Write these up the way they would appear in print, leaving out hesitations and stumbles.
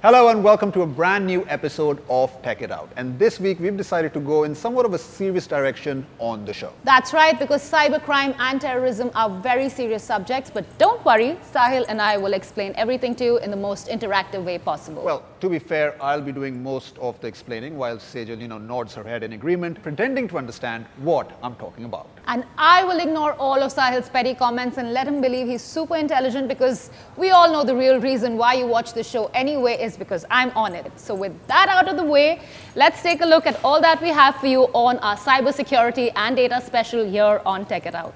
Hello and welcome to a brand new episode of Tech It Out. And this week we've decided to go in somewhat of a serious direction on the show. That's right, because cybercrime and terrorism are very serious subjects. But don't worry, Sahil and I will explain everything to you in the most interactive way possible. Well, to be fair, I'll be doing most of the explaining while Sejal, nods her head in agreement, pretending to understand what I'm talking about. And I will ignore all of Sahil's petty comments and let him believe he's super intelligent, because we all know the real reason why you watch the show anyway is because I'm on it. So with that out of the way, let's take a look at all that we have for you on our cybersecurity and data special here on Tech It Out.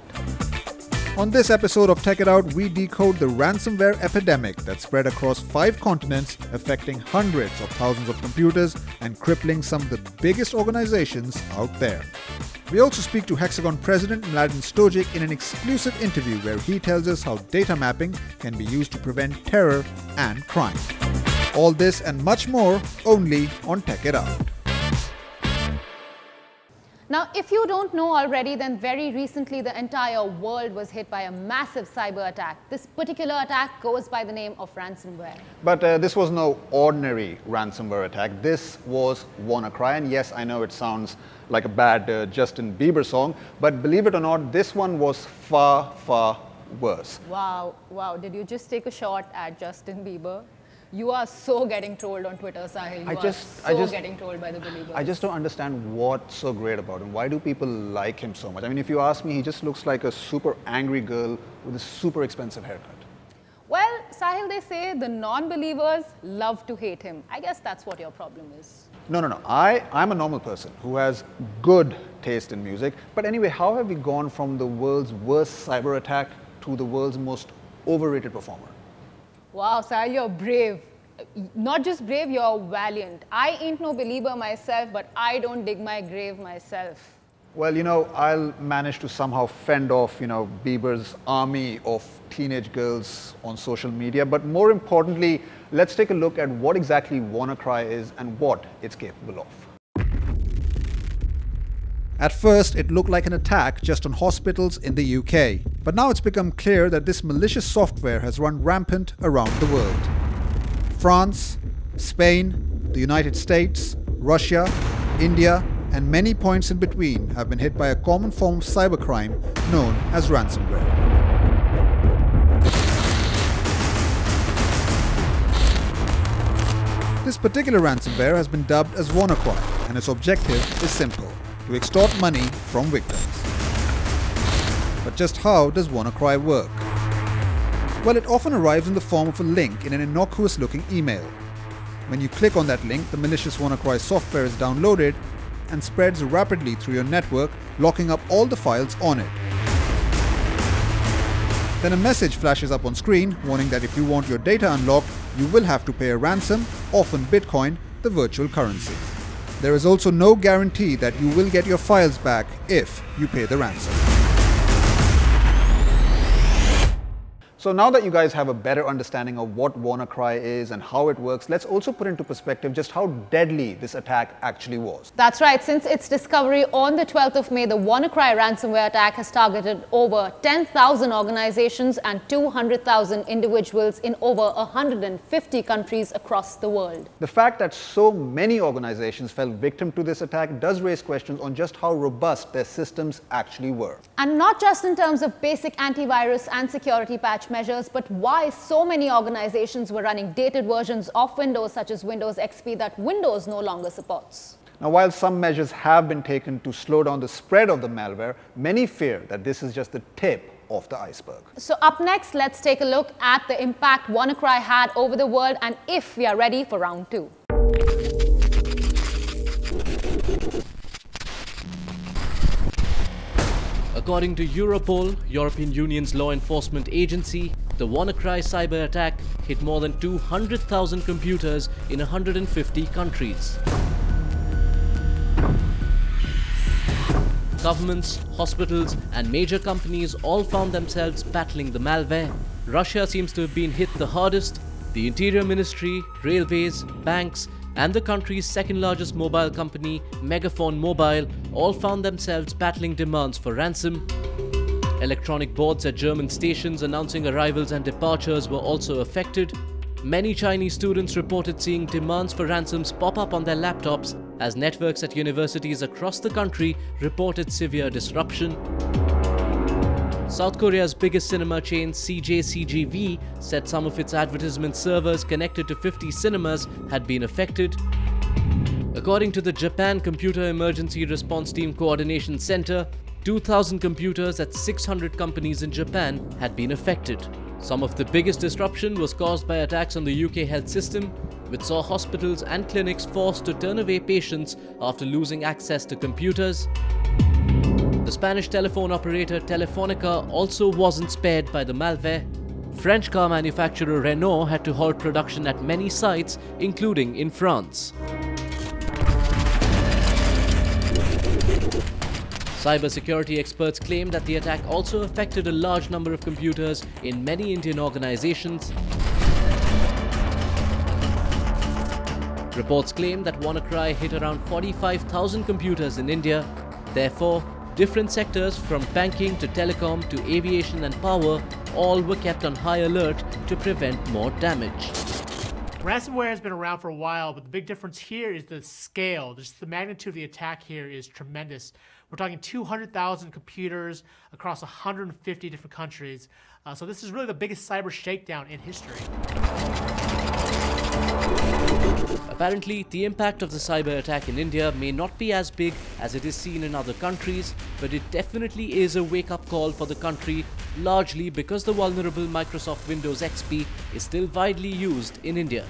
On this episode of Tech It Out, we decode the ransomware epidemic that spread across 5 continents, affecting hundreds of thousands of computers and crippling some of the biggest organizations out there. We also speak to Hexagon President Mladen Stojic in an exclusive interview where he tells us how data mapping can be used to prevent terror and crime. All this and much more only on Tech It Out. Now, if you don't know already, then very recently the entire world was hit by a massive cyber attack. This particular attack goes by the name of ransomware. But this was no ordinary ransomware attack. This was WannaCry. And yes, I know it sounds like a bad Justin Bieber song, but believe it or not, this one was far, far worse. Wow. Did you just take a shot at Justin Bieber? You are so getting trolled on Twitter, Sahil. You are getting trolled by the believers. I just don't understand what's so great about him. Why do people like him so much? I mean, if you ask me, he just looks like a super angry girl with a super expensive haircut. Well, Sahil, they say the non-believers love to hate him. I guess that's what your problem is. No. I'm a normal person who has good taste in music. But anyway, how have we gone from the world's worst cyber attack to the world's most overrated performer? Wow, Sahil, you're brave. Not just brave, you're valiant. I ain't no believer myself, but I don't dig my grave myself. Well, I'll manage to somehow fend off, Bieber's army of teenage girls on social media. But more importantly, let's take a look at what exactly WannaCry is and what it's capable of. At first, it looked like an attack just on hospitals in the UK. But now it's become clear that this malicious software has run rampant around the world. France, Spain, the United States, Russia, India, and many points in between have been hit by a common form of cybercrime known as ransomware. This particular ransomware has been dubbed as WannaCry, and its objective is simple: to extort money from victims. But just how does WannaCry work? Well, it often arrives in the form of a link in an innocuous looking email. When you click on that link, the malicious WannaCry software is downloaded and spreads rapidly through your network, locking up all the files on it. Then a message flashes up on screen warning that if you want your data unlocked, you will have to pay a ransom, often Bitcoin, the virtual currency. There is also no guarantee that you will get your files back if you pay the ransom. So now that you guys have a better understanding of what WannaCry is and how it works, let's also put into perspective just how deadly this attack actually was. That's right. Since its discovery on the 12th of May, the WannaCry ransomware attack has targeted over 10,000 organizations and 200,000 individuals in over 150 countries across the world. The fact that so many organizations fell victim to this attack does raise questions on just how robust their systems actually were. And not just in terms of basic antivirus and security patch measures, but why so many organizations were running dated versions of Windows, such as Windows XP, that Windows no longer supports. Now, while some measures have been taken to slow down the spread of the malware, many fear that this is just the tip of the iceberg. So up next, let's take a look at the impact WannaCry had over the world and if we are ready for round 2. According to Europol, European Union's law enforcement agency, the WannaCry cyber attack hit more than 200,000 computers in 150 countries. Governments, hospitals, and major companies all found themselves battling the malware. Russia seems to have been hit the hardest. The Interior Ministry, railways, banks, and the country's second largest mobile company, Megaphone Mobile, all found themselves battling demands for ransom. Electronic boards at German stations announcing arrivals and departures were also affected. Many Chinese students reported seeing demands for ransoms pop up on their laptops as networks at universities across the country reported severe disruption. South Korea's biggest cinema chain CJCGV said some of its advertisement servers connected to 50 cinemas had been affected. According to the Japan Computer Emergency Response Team Coordination Center, 2,000 computers at 600 companies in Japan had been affected. Some of the biggest disruption was caused by attacks on the UK health system, which saw hospitals and clinics forced to turn away patients after losing access to computers. The Spanish telephone operator Telefonica also wasn't spared by the malware. French car manufacturer Renault had to halt production at many sites, including in France. Cybersecurity experts claim that the attack also affected a large number of computers in many Indian organizations. Reports claim that WannaCry hit around 45,000 computers in India. Therefore, different sectors from banking to telecom to aviation and power all were kept on high alert to prevent more damage. Ransomware has been around for a while, but the big difference here is the scale. Just the magnitude of the attack here is tremendous. We're talking 200,000 computers across 150 different countries. So this is really the biggest cyber shakedown in history. Apparently, the impact of the cyber attack in India may not be as big as it is seen in other countries, but it definitely is a wake-up call for the country, largely because the vulnerable Microsoft Windows XP is still widely used in India.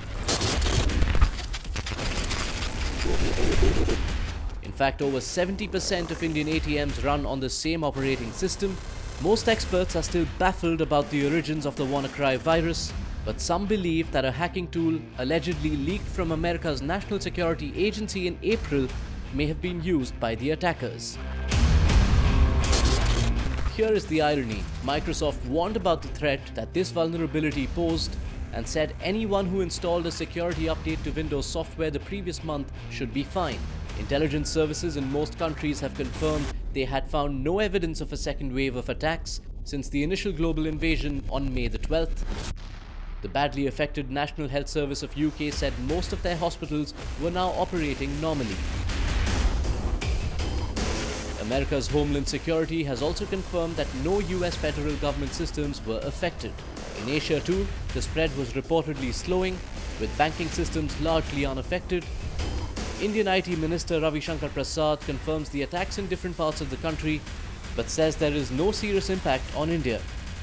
In fact, over 70% of Indian ATMs run on the same operating system. Most experts are still baffled about the origins of the WannaCry virus, but some believe that a hacking tool allegedly leaked from America's National Security Agency in April may have been used by the attackers. Here is the irony. Microsoft warned about the threat that this vulnerability posed and said anyone who installed a security update to Windows software the previous month should be fined. Intelligence services in most countries have confirmed they had found no evidence of a second wave of attacks since the initial global invasion on May the 12th. The badly affected National Health Service of UK said most of their hospitals were now operating normally. America's Homeland Security has also confirmed that no US federal government systems were affected. In Asia too, the spread was reportedly slowing, with banking systems largely unaffected. Indian IT Minister Ravi Shankar Prasad confirms the attacks in different parts of the country, but says there is no serious impact on India.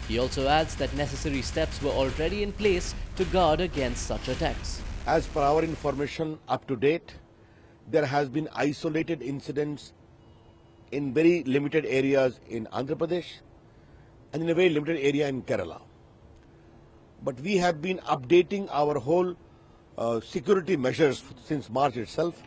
He also adds that necessary steps were already in place to guard against such attacks. As per our information up to date, there has been isolated incidents in very limited areas in Andhra Pradesh and in a very limited area in Kerala. But we have been updating our whole security measures since March itself.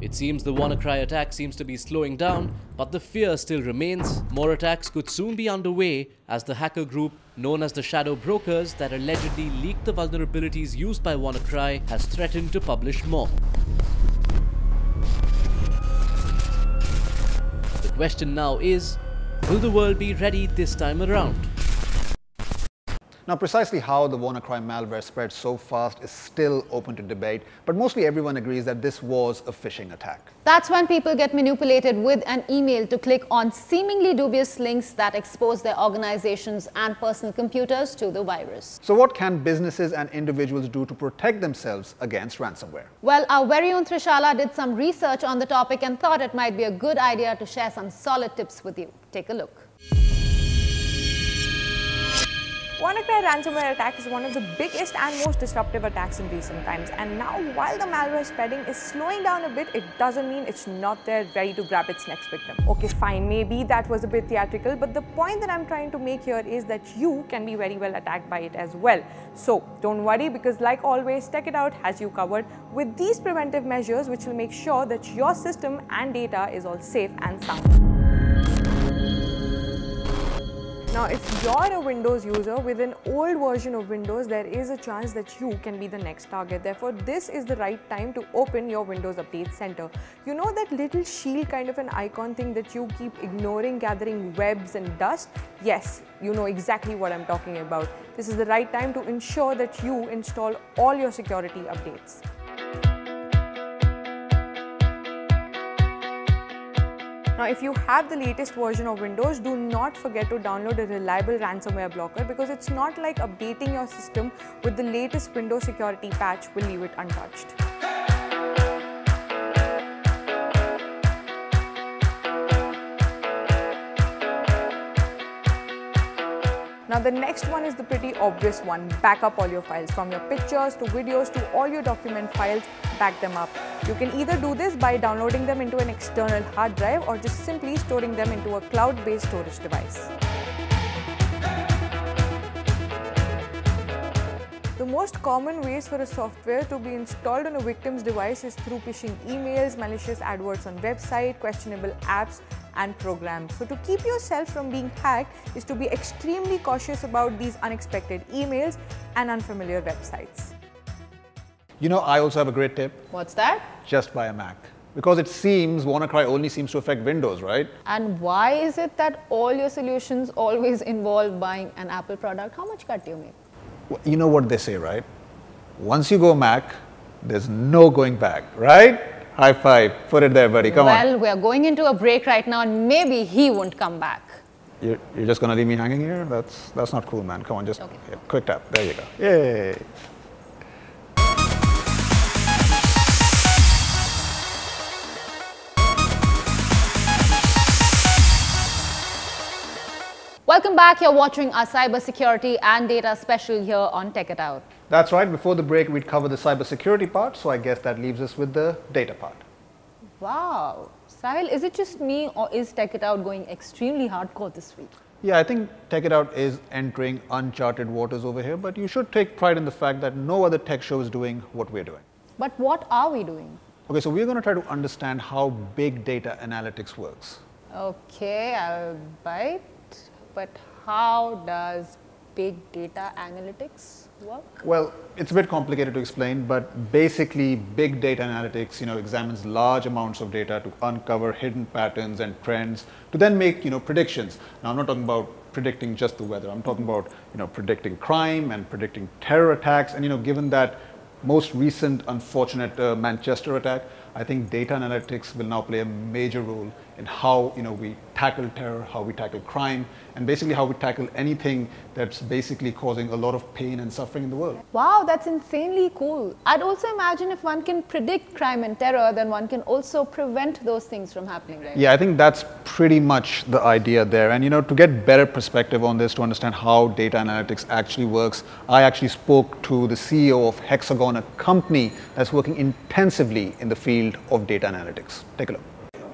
It seems the WannaCry attack seems to be slowing down, but the fear still remains. More attacks could soon be underway as the hacker group known as the Shadow Brokers that allegedly leaked the vulnerabilities used by WannaCry has threatened to publish more. The question now is, will the world be ready this time around? Now, precisely how the WannaCry malware spread so fast is still open to debate, but mostly everyone agrees that this was a phishing attack. That's when people get manipulated with an email to click on seemingly dubious links that expose their organizations and personal computers to the virus. So what can businesses and individuals do to protect themselves against ransomware? Well, our very own Trishala did some research on the topic and thought it might be a good idea to share some solid tips with you. Take a look. WannaCry ransomware attack is one of the biggest and most disruptive attacks in recent times, and now while the malware spreading is slowing down a bit, it doesn't mean it's not there ready to grab its next victim. Okay, fine, maybe that was a bit theatrical, but the point that I'm trying to make here is that you can be very well attacked by it as well. So don't worry, because like always, Tech It Out has you covered with these preventive measures which will make sure that your system and data is all safe and sound. Now, if you're a Windows user with an old version of Windows, there is a chance that you can be the next target. Therefore, this is the right time to open your Windows Update Center. You know that little shield kind of an icon thing that you keep ignoring, gathering webs and dust? Yes, you know exactly what I'm talking about. This is the right time to ensure that you install all your security updates. Now, if you have the latest version of Windows, do not forget to download a reliable ransomware blocker, because it's not like updating your system with the latest Windows security patch will leave it untouched. Now, the next one is the pretty obvious one. Back up all your files, from your pictures to videos to all your document files. Back them up. You can either do this by downloading them into an external hard drive or just simply storing them into a cloud-based storage device. The most common ways for a software to be installed on a victim's device is through phishing emails, malicious adverts on website, questionable apps and programs. So to keep yourself from being hacked is to be extremely cautious about these unexpected emails and unfamiliar websites. You know, I also have a great tip. What's that? Just buy a Mac. Because it seems WannaCry only seems to affect Windows, right? And why is it that all your solutions always involve buying an Apple product? How much cut do you make? Well, you know what they say, right? Once you go Mac, there's no going back, right? High five. Put it there, buddy. Come on. Well, we're going into a break right now and maybe he won't come back. You're just going to leave me hanging here? That's not cool, man. Come on, just Okay. yeah, quick tap. There you go. Yay. Welcome back. You're watching our cybersecurity and data special here on Tech It Out. That's right. Before the break, we'd cover the cybersecurity part, so I guess that leaves us with the data part. Wow. Sahil, is it just me or is Tech It Out going extremely hardcore this week? Yeah, I think Tech It Out is entering uncharted waters over here, but you should take pride in the fact that no other tech show is doing what we're doing. But what are we doing? Okay, so we're going to try to understand how big data analytics works. Okay, I'll bite. But how does big data analytics work? Well, it's a bit complicated to explain, but basically big data analytics, examines large amounts of data to uncover hidden patterns and trends to then make, predictions. Now, I'm not talking about predicting just the weather. I'm talking about, predicting crime and predicting terror attacks. And, given that most recent unfortunate Manchester attack, I think data analytics will now play a major role in how we tackle terror, how we tackle crime, and basically how we tackle anything that's basically causing a lot of pain and suffering in the world. Wow, that's insanely cool. I'd also imagine if one can predict crime and terror, then one can also prevent those things from happening, right? Yeah, I think that's pretty much the idea there. And to get better perspective on this, to understand how data analytics actually works, I actually spoke to the CEO of Hexagon, a company that's working intensively in the field of data analytics. Take a look.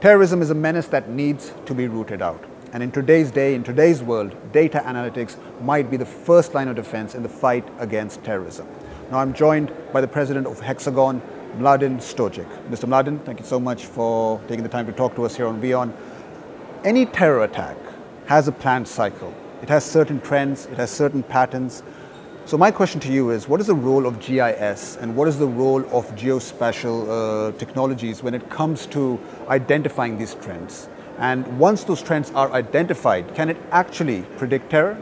Terrorism is a menace that needs to be rooted out. And in today's day, in today's world, data analytics might be the first line of defense in the fight against terrorism. Now I'm joined by the president of Hexagon, Mladen Stojic. Mr. Mladen, thank you so much for taking the time to talk to us here on WION. Any terror attack has a planned cycle. It has certain trends, it has certain patterns. So my question to you is, what is the role of GIS and what is the role of geospatial technologies when it comes to identifying these trends? And once those trends are identified, can it actually predict terror?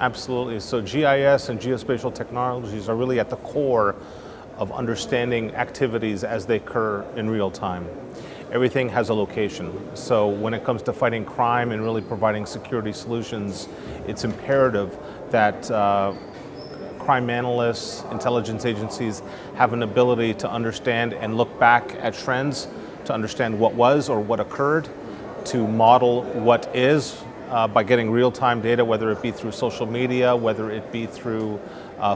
Absolutely. So GIS and geospatial technologies are really at the core of understanding activities as they occur in real time. Everything has a location. So when it comes to fighting crime and really providing security solutions, it's imperative that crime analysts, intelligence agencies have an ability to understand and look back at trends, to understand what was or what occurred, to model what is by getting real-time data, whether it be through social media, whether it be through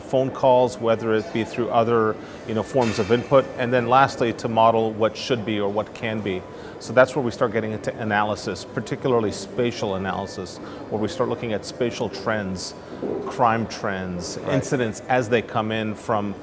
phone calls, whether it be through other forms of input, and then lastly to model what should be or what can be. So that's where we start getting into analysis, particularly spatial analysis, where we start looking at spatial trends, crime trends, incidents as they come in from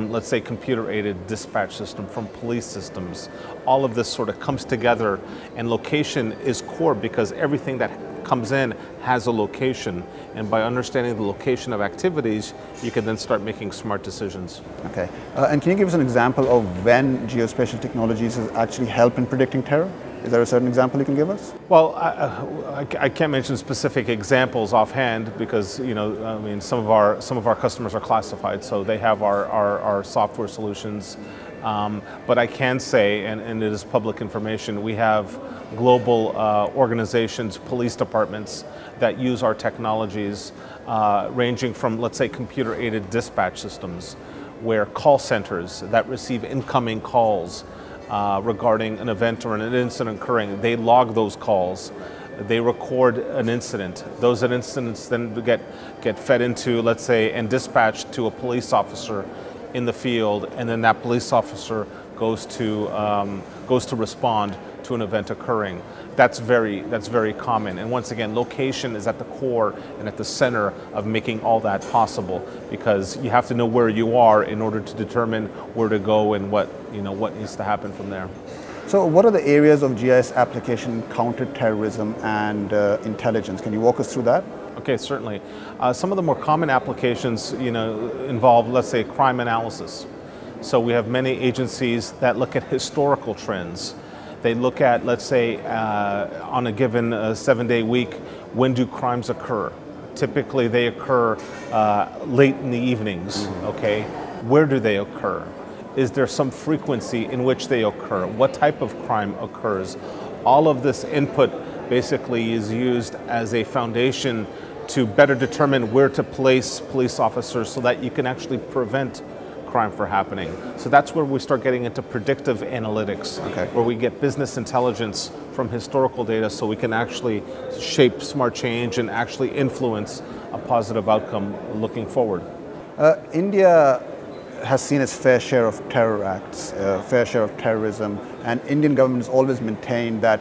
let's say computer-aided dispatch system, from police systems. All of this sort of comes together, and location is core because everything that comes in has a location, and by understanding the location of activities, you can then start making smart decisions. Okay. And can you give us an example of when geospatial technologies has actually helped in predicting terror? Is there a certain example you can give us? Well, I can't mention specific examples offhand because, you know, I mean, some of our customers are classified, so they have our software solutions. But I can say, and it is public information, we have global organizations, police departments that use our technologies, ranging from, let's say, computer-aided dispatch systems, where call centers that receive incoming calls regarding an event or an incident occurring, they log those calls. They record an incident. Those incidents then get fed into, let's say, and dispatched to a police officer in the field, and then that police officer goes to respond to an event occurring. That's very common. And once again, location is at the core and at the center of making all that possible, because you have to know where you are in order to determine where to go and what needs to happen from there. So what are the areas of GIS application counter-terrorism and intelligence? Can you walk us through that? Okay, certainly. Some of the more common applications, involve, let's say, crime analysis. So we have many agencies that look at historical trends. They look at, let's say, on a given 7-day week, when do crimes occur? Typically, they occur late in the evenings, okay? Where do they occur? Is there some frequency in which they occur? What type of crime occurs? All of this input basically is used as a foundation to better determine where to place police officers so that you can actually prevent crime from happening. So that's where we start getting into predictive analytics, where we get business intelligence from historical data so we can actually shape smart change and actually influence a positive outcome looking forward. India has seen its fair share of terror acts, fair share of terrorism, and Indian government has always maintained that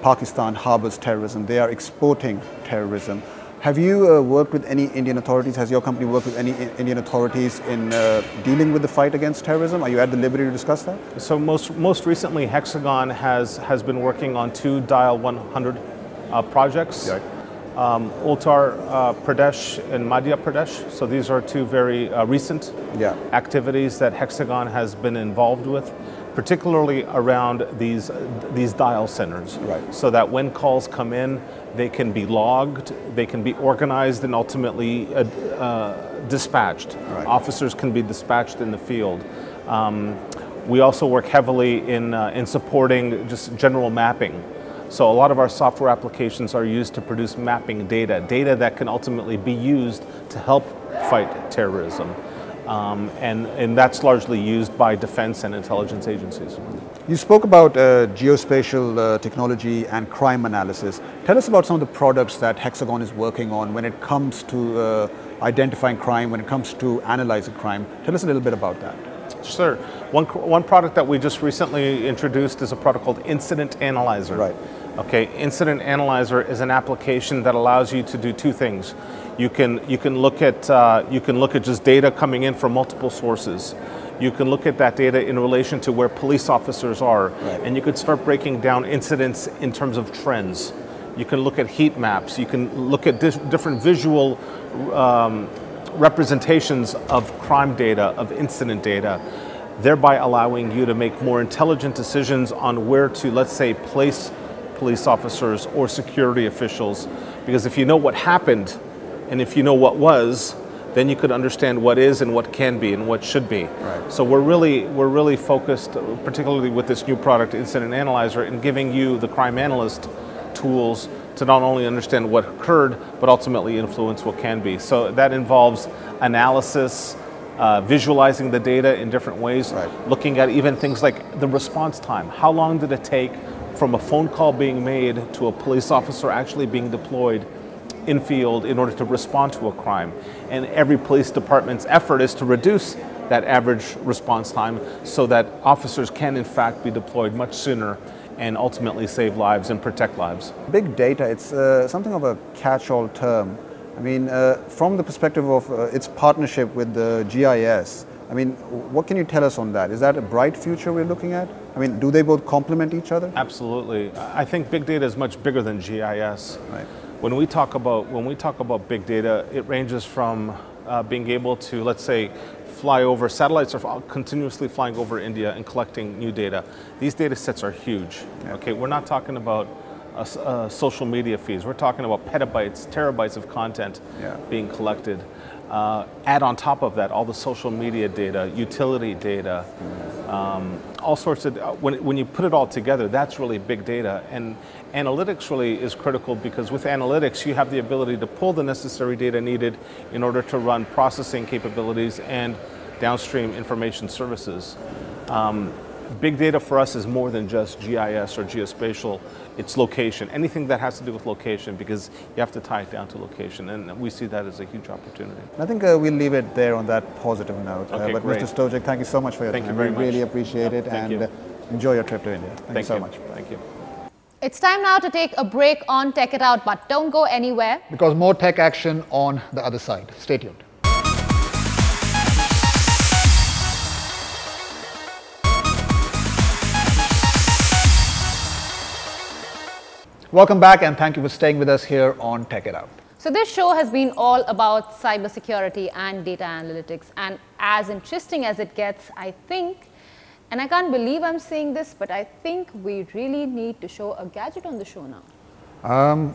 Pakistan harbors terrorism. They are exporting terrorism. Have you worked with any Indian authorities? Has your company worked with any Indian authorities in dealing with the fight against terrorism? Are you at the liberty to discuss that? So most recently, Hexagon has been working on 2 Dial 100 projects. Yeah. Uttar Pradesh and Madhya Pradesh. So these are 2 very recent activities that Hexagon has been involved with, particularly around these dial centers. Right. So that when calls come in, they can be logged, they can be organized, and ultimately dispatched. Right. Officers can be dispatched in the field. We also work heavily in supporting just general mapping. So a lot of our software applications are used to produce mapping data that can ultimately be used to help fight terrorism. And that's largely used by defense and intelligence agencies. You spoke about geospatial technology and crime analysis. Tell us about some of the products that Hexagon is working on when it comes to identifying crime, when it comes to analyzing crime. Tell us a little bit about that. Sure. One product that we just recently introduced is a product called Incident Analyzer. Right. Okay, Incident Analyzer is an application that allows you to do 2 things. You can look at just data coming in from multiple sources. You can look at that data in relation to where police officers are, and you could start breaking down incidents in terms of trends. You can look at heat maps. You can look at different visual representations of crime data, of incident data, thereby allowing you to make more intelligent decisions on where to, let's say, place police officers or security officials. Because if you know what happened and if you know what was, then you could understand what is and what can be and what should be. Right. So we're really focused, particularly with this new product, Incident Analyzer, in giving you, the crime analyst, tools to not only understand what occurred, but ultimately influence what can be. So that involves analysis, visualizing the data in different ways, looking at even things like the response time. How long did it take from a phone call being made to a police officer actually being deployed in field in order to respond to a crime? And every police department's effort is to reduce that average response time so that officers can in fact be deployed much sooner and ultimately save lives and protect lives. Big data, it's something of a catch-all term. I mean, from the perspective of its partnership with the GIS, I mean, what can you tell us on that? Is that a bright future we're looking at? I mean, do they both complement each other? Absolutely. I think big data is much bigger than GIS. Right. When we talk about big data, it ranges from being able to, let's say, fly over, satellites are continuously flying over India and collecting new data. These data sets are huge. Okay, we're not talking about social media feeds. We're talking about petabytes, terabytes of content being collected. Add on top of that all the social media data, utility data, all sorts of, when you put it all together, that's really big data. And analytics really is critical because with analytics, you have the ability to pull the necessary data needed in order to run processing capabilities and downstream information services. Big data for us is more than just GIS or geospatial. It's location, anything that has to do with location, because you have to tie it down to location, and we see that as a huge opportunity. I think we'll leave it there on that positive note. Okay, but great. Mr. Stojek, thank you so much for your time. Thank you very much. We really appreciate it, Thank and you. enjoy your trip to India. Thank you so much. Thank you. It's time now to take a break on Tech It Out, but don't go anywhere. Because more tech action on the other side. Stay tuned. Welcome back, and thank you for staying with us here on Tech It Out. So this show has been all about cybersecurity and data analytics, and as interesting as it gets, I think, and I can't believe I'm saying this, but I think we really need to show a gadget on the show now.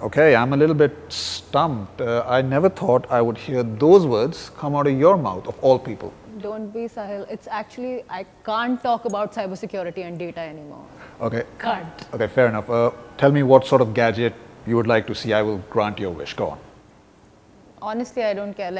Okay, I'm a little bit stumped. I never thought I would hear those words come out of your mouth, of all people. Don't be, Sahil. It's actually, I can't talk about cybersecurity and data anymore. Okay. Can't. Okay, fair enough. Tell me what sort of gadget you would like to see. I will grant your wish. Go on. Honestly, I don't care.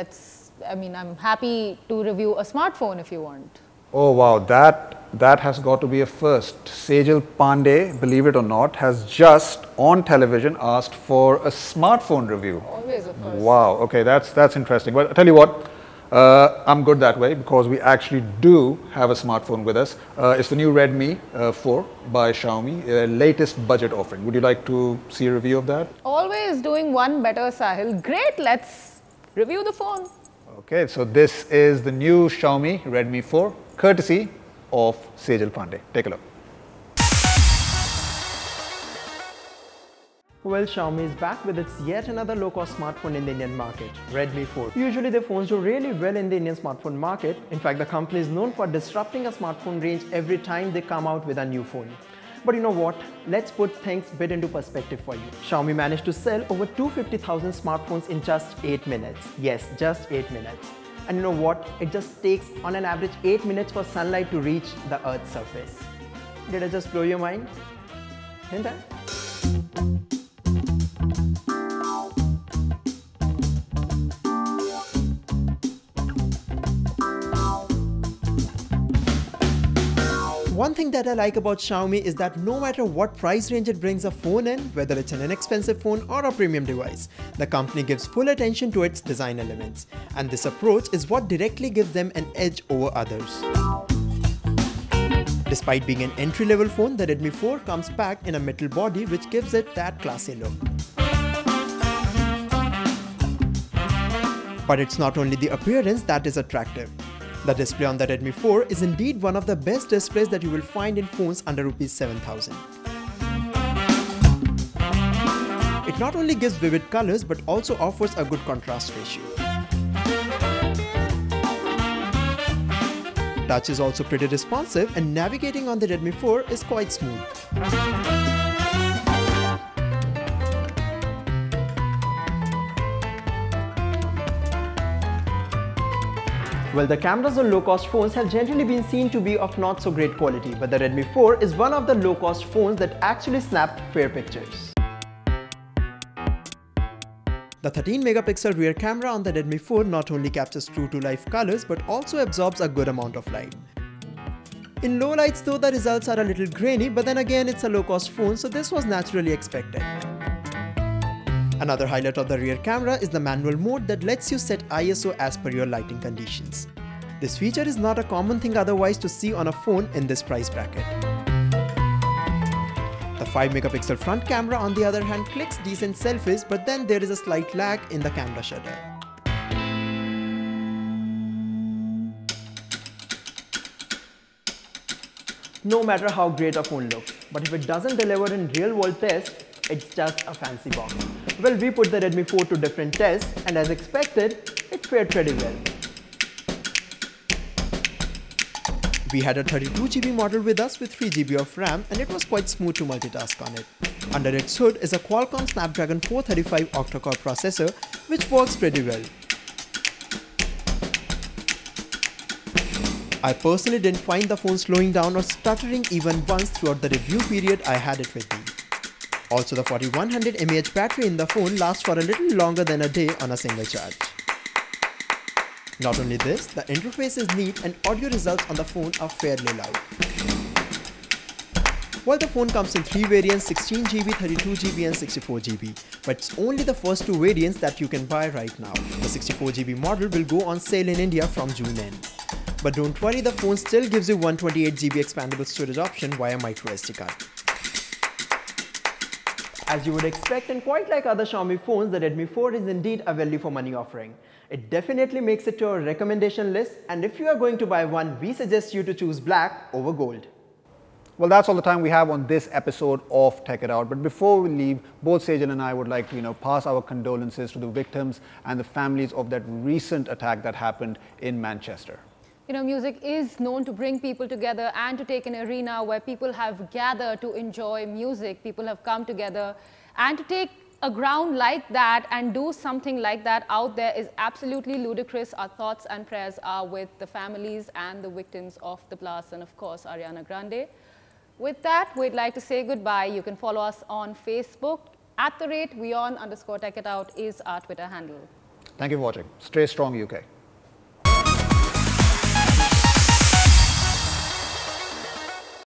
I'm happy to review a smartphone if you want. Oh wow, that has got to be a first. Sejal Pandey, believe it or not, has just on television asked for a smartphone review. Always a first. Wow, okay, that's interesting. But I'll tell you what, I'm good that way because we actually do have a smartphone with us. It's the new Redmi 4 by Xiaomi, latest budget offering. Would you like to see a review of that? Always doing one better, Sahil. Great, let's review the phone. Okay, so this is the new Xiaomi Redmi 4, courtesy of Sejal Pandey. Take a look. Well, Xiaomi is back with its yet another low-cost smartphone in the Indian market, Redmi 4. Usually their phones do really well in the Indian smartphone market. In fact, the company is known for disrupting a smartphone range every time they come out with a new phone. But you know what? Let's put things a bit into perspective for you. Xiaomi managed to sell over 250,000 smartphones in just 8 minutes. Yes, just 8 minutes. And you know what? It just takes on an average 8 minutes for sunlight to reach the Earth's surface. Did I just blow your mind? Didn't I? One thing that I like about Xiaomi is that no matter what price range it brings a phone in, whether it's an inexpensive phone or a premium device, the company gives full attention to its design elements. And this approach is what directly gives them an edge over others. Despite being an entry-level phone, the Redmi 4 comes packed in a metal body which gives it that classy look. But it's not only the appearance that is attractive. The display on the Redmi 4 is indeed one of the best displays that you will find in phones under Rs 7,000. It not only gives vivid colors but also offers a good contrast ratio. Touch is also pretty responsive and navigating on the Redmi 4 is quite smooth. Well, the cameras on low-cost phones have generally been seen to be of not so great quality, but the Redmi 4 is one of the low-cost phones that actually snapped fair pictures. The 13-megapixel rear camera on the Redmi 4 not only captures true-to-life colors but also absorbs a good amount of light. In low lights though, the results are a little grainy, but then again it's a low-cost phone, so this was naturally expected. Another highlight of the rear camera is the manual mode that lets you set ISO as per your lighting conditions. This feature is not a common thing otherwise to see on a phone in this price bracket. The 5-megapixel front camera on the other hand clicks decent selfies, but then there is a slight lag in the camera shutter. No matter how great a phone looks, but if it doesn't deliver in real-world tests, it's just a fancy box. Well, we put the Redmi 4 to different tests, and as expected, it fared pretty well. We had a 32GB model with us with 3GB of RAM, and it was quite smooth to multitask on it. Under its hood is a Qualcomm Snapdragon 435 octa-core processor, which works pretty well. I personally didn't find the phone slowing down or stuttering even once throughout the review period I had it with me. Also, the 4100 mAh battery in the phone lasts for a little longer than a day on a single charge. Not only this, the interface is neat and audio results on the phone are fairly loud. While the phone comes in 3 variants, 16GB, 32GB and 64GB, but it's only the first 2 variants that you can buy right now. The 64GB model will go on sale in India from June end. But don't worry, the phone still gives you 128GB expandable storage option via microSD card. As you would expect, and quite like other Xiaomi phones, the Redmi 4 is indeed a value for money offering. It definitely makes it to our recommendation list, and if you are going to buy one, we suggest you to choose black over gold. Well, that's all the time we have on this episode of Tech It Out. But before we leave, both Sejal and I would like to, pass our condolences to the victims and the families of that recent attack that happened in Manchester. Music is known to bring people together and to take an arena where people have gathered to enjoy music. People have come together, and to take a ground like that and do something like that out there is absolutely ludicrous. Our thoughts and prayers are with the families and the victims of the blast, and of course Ariana Grande. With that, we'd like to say goodbye. You can follow us on Facebook. @WION_TechItOut is our Twitter handle. Thank you for watching. Stay strong, UK.